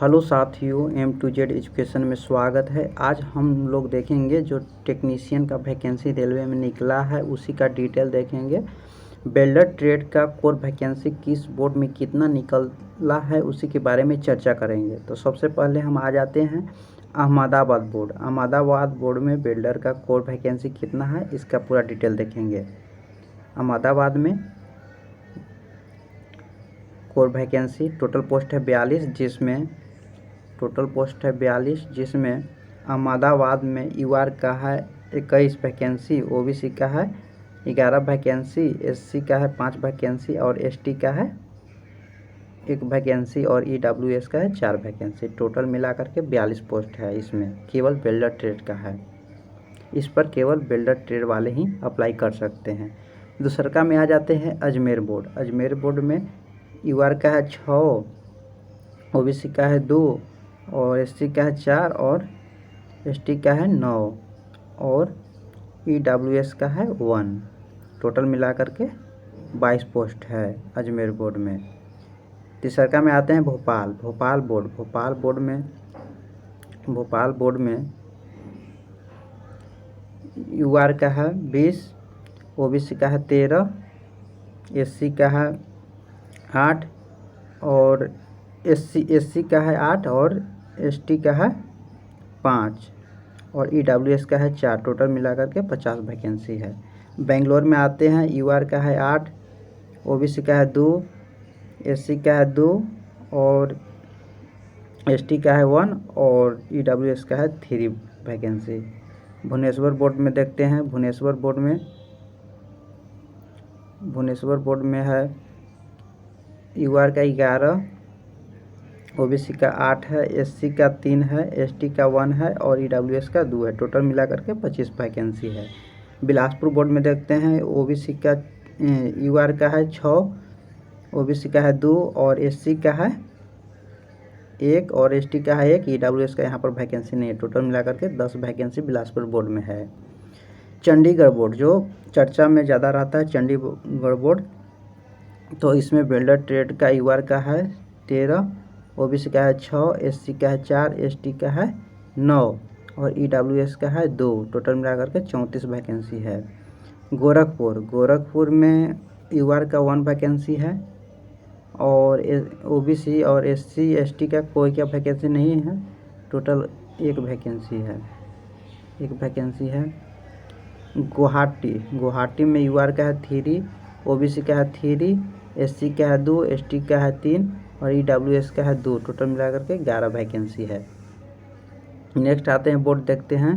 Hello साथियों, M to Z education में स्वागत है। आज हम लोग देखेंगे जो टेक्नीशियन का वैकेंसी रेलवे में निकला है उसी का डिटेल देखेंगे। वेल्डर ट्रेड का कोर वैकेंसी किस बोर्ड में कितना निकला है उसी के बारे में चर्चा करेंगे। तो सबसे पहले हम आ जाते हैं अहमदाबाद बोर्ड। अहमदाबाद बोर्ड में वेल्डर का कोर वैकेंसी कितना है इसका पूरा डिटेल देखेंगे। अहमदाबाद में कोर वैकेंसी टोटल पोस्ट है 42, जिसमें अहमदाबाद में यूआर का है 21 वैकेंसी, ओबीसी का है 11 वैकेंसी, एससी का है 5 वैकेंसी और एसटी का है 1 वैकेंसी और ईडब्ल्यूएस का है 4 वैकेंसी। टोटल मिलाकर के 42 पोस्ट है। इसमें केवल वेल्डर ट्रेड का है। इस पर केवल वेल्डर ट्रेड वाले ही अप्लाई कर सकते हैं। दूसरका में आ जाते हैं अजमेर बोर्ड। अजमेर बोर्ड में यूआर का है 6, ओबीसी का है 2 और एससी का है 4 और एसटी का है 9 और ईडब्ल्यूएस का है 1। टोटल मिलाकर के 22 पोस्ट है अजमेर बोर्ड में। तीसरका में आते हैं भोपाल बोर्ड में यूआर का है 20, ओबीसी का है 13, एससी का है 8 और एससी का है 8 और एसटी का है 5 और ईडब्ल्यूएस का है 4। टोटल मिलाकर के 50 वैकेंसी है। बेंगलोर में आते हैं, यूआर का है 8, ओबीसी का है 2, एससी का है 2 और एसटी का है 1 और ईडब्ल्यूएस का है 3 वैकेंसी। भुवनेश्वर बोर्ड में देखते हैं। भुवनेश्वर बोर्ड में है यूआर का 11, ओबीसी का 8 है, एससी का 3 है, एसटी का 1 है और ईडब्ल्यूएस का 2 है। टोटल मिलाकर के 25 वैकेंसी है। बिलासपुर बोर्ड में देखते हैं, ओबीसी का यूआर का है 6, ओबीसी का है 2 और एससी का है 1 और एसटी का है 1। ईडब्ल्यूएस का यहाँ पर वैकेंसी नहीं है। टोटल मिलाकर के 10 वैकेंसी बिलासपुर बोर्ड में है। चंडीगढ़ बोर्ड जो चर्चा में ज़्यादा रहता है, चंडीगढ़ बोर्ड, तो इसमें वेल्डर ट्रेड का यूआर का है 13, ओबीसी का है 6, एससी का है 4, एसटी का है 9 और ईडब्ल्यूएस का है 2। टोटल मिलाकर के 34 वैकेंसी है। गोरखपुर में यूआर का 1 वैकेंसी है और ओबीसी और एससी एसटी का कोई क्या वैकेंसी नहीं है। टोटल 1 वैकेंसी है। गुवाहाटी में यूआर का है 3, ओबीसी का है 3, एससी का है 2, एसटी का है 3 और ईडब्ल्यूएस का है 2। टोटल मिलाकर के 11 वैकेंसी है। नेक्स्ट आते हैं बोर्ड देखते हैं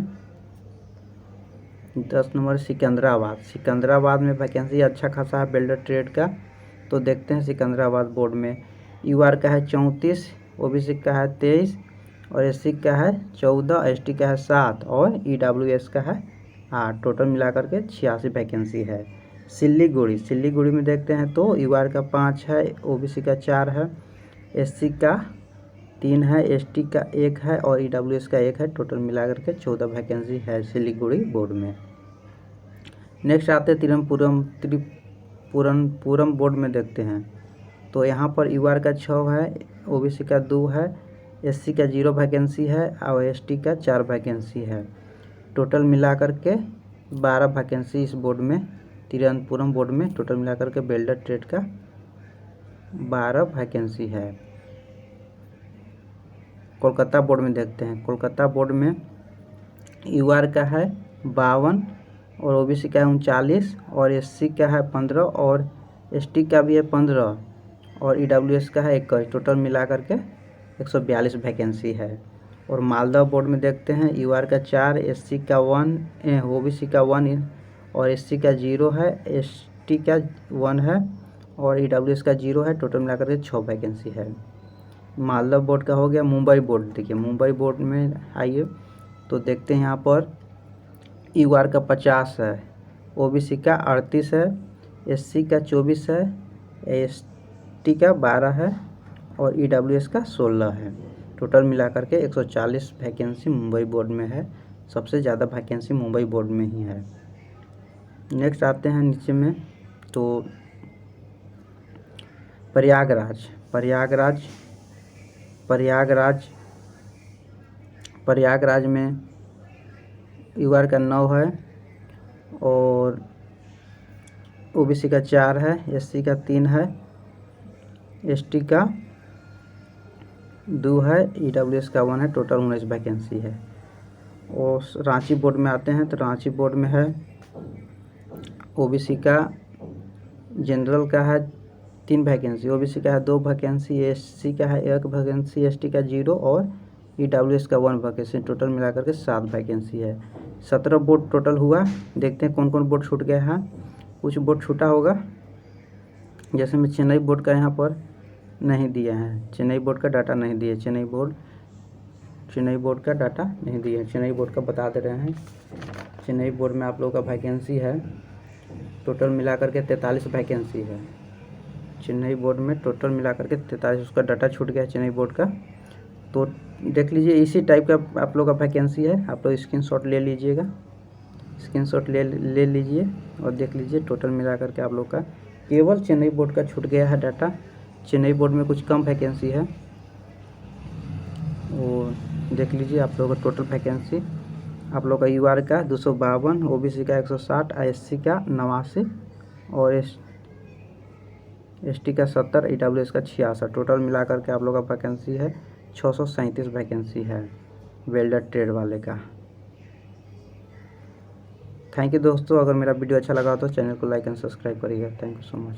10 नंबर सिकंदराबाद में वैकेंसी अच्छा खासा है वेल्डर ट्रेड का। तो देखते हैं सिकंदराबाद बोर्ड में यूआर का है 34, ओबीसी का है 23 और एससी का है 14, एसटी का है 7 और ईडब्ल्यूएस का है 8। टोटल मिलाकर के 86 वैकेंसी है। सिल्लीगुड़ी में देखते हैं तो यूआर का 5 है, ओबीसी का 4 है, एससी का 3 है, एसटी का 1 है और ईडब्ल्यूएस का 1 है। टोटल मिलाकर के 14 वैकेंसी है सिलीगुड़ी बोर्ड में। नेक्स्ट आते हैं त्रिपुरम बोर्ड में देखते हैं। तो यहाँ पर यूआर का 6 है, ओबीसी का 2 है, एससी का 0 वैकेंसी है और एसटी का 4 वैकेंसी है। टोटल मिलाकर के 12 वैकेंसी इस बोर्ड में, तिरुवनंतपुरम बोर्ड में। टोटल मिलाकर के वेल्डर ट्रेड का 12 वैकेंसी है। कोलकाता बोर्ड में देखते हैं। कोलकाता बोर्ड में यूआर का है 52 और ओबीसी का है 39 और एससी का है 15 और एसटी का भी है 15 और ईडब्ल्यूएस का है 21। टोटल मिलाकर के 142 वैकेंसी है। और मालदा बोर्ड में देखते हैं, यूआर का 4, एससी का 1, ओबीसी का 1 और एससी का 0 है, एसटी का 1 है और ईडब्ल्यूएस का 0 है। टोटल मिलाकर के 6 वैकेंसी है। मालदा बोर्ड का हो गया। मुंबई बोर्ड देखिए, मुंबई बोर्ड में आइए तो देखते हैं यहाँ पर यूआर का 50 है, ओबीसी का 38 है, एससी का 24 है, एसटी का 12 है और ईडब्ल्यूएस का 16 है। टोटल मिलाकर के 140 वैकेंसी मुंबई बोर्ड में है। सबसे ज़्यादा वैकेंसी मुंबई बोर्ड में ही है। नेक्स्ट आते हैं नीचे में तो प्रयागराज प्रयागराज में यूआर का 9 है और ओबीसी का 4 है, एससी का 3 है, एसटी का 2 है, ईडब्ल्यूएस का 1 है। टोटल 19 वैकेंसी है। और रांची बोर्ड में आते हैं तो रांची बोर्ड में है ओबीसी का जनरल का है 3 वैकेंसी, ओबीसी का है 2 वैकेंसी, एससी का है 1 वैकेंसी, एसटी का 0 और ईडब्ल्यूएस का 1 वैकेंसी। टोटल मिलाकर के 7 वैकेंसी है। 17 बोर्ड टोटल हुआ। देखते हैं कौन कौन बोर्ड छूट गया है। कुछ बोर्ड छूटा होगा, जैसे मैं चेन्नई बोर्ड का यहाँ पर नहीं दिया है, चेन्नई बोर्ड का डाटा नहीं दिया, चेन्नई बोर्ड का डाटा नहीं दिया है। चेन्नई बोर्ड का बता दे रहे हैं। चेन्नई बोर्ड में आप लोगों का वैकेंसी है टोटल मिलाकर के 43 वैकेंसी है। चेन्नई बोर्ड में टोटल मिलाकर के 43, उसका डाटा छूट गया चेन्नई बोर्ड का। तो देख लीजिए इसी टाइप का आप लोग का वैकेंसी है। आप लोग स्क्रीनशॉट ले लीजिएगा, स्क्रीनशॉट ले लीजिए और देख लीजिए टोटल मिलाकर के आप लोग का केवल चेन्नई बोर्ड का छूट गया है डाटा। चेन्नई बोर्ड में कुछ कम वैकेंसी है। और देख लीजिए आप लोगों का टोटल वैकेंसी आप लोग का यूआर का 252, ओबीसी का 160, एससी का 89 और एसटी का 70, ईडब्ल्यूएस का 66। टोटल मिलाकर के आप लोग का वैकेंसी है 637 वैकेंसी है वेल्डर ट्रेड वाले का। थैंक यू दोस्तों। अगर मेरा वीडियो अच्छा लगा तो चैनल को लाइक एंड सब्सक्राइब करिएगा। Thank you so much.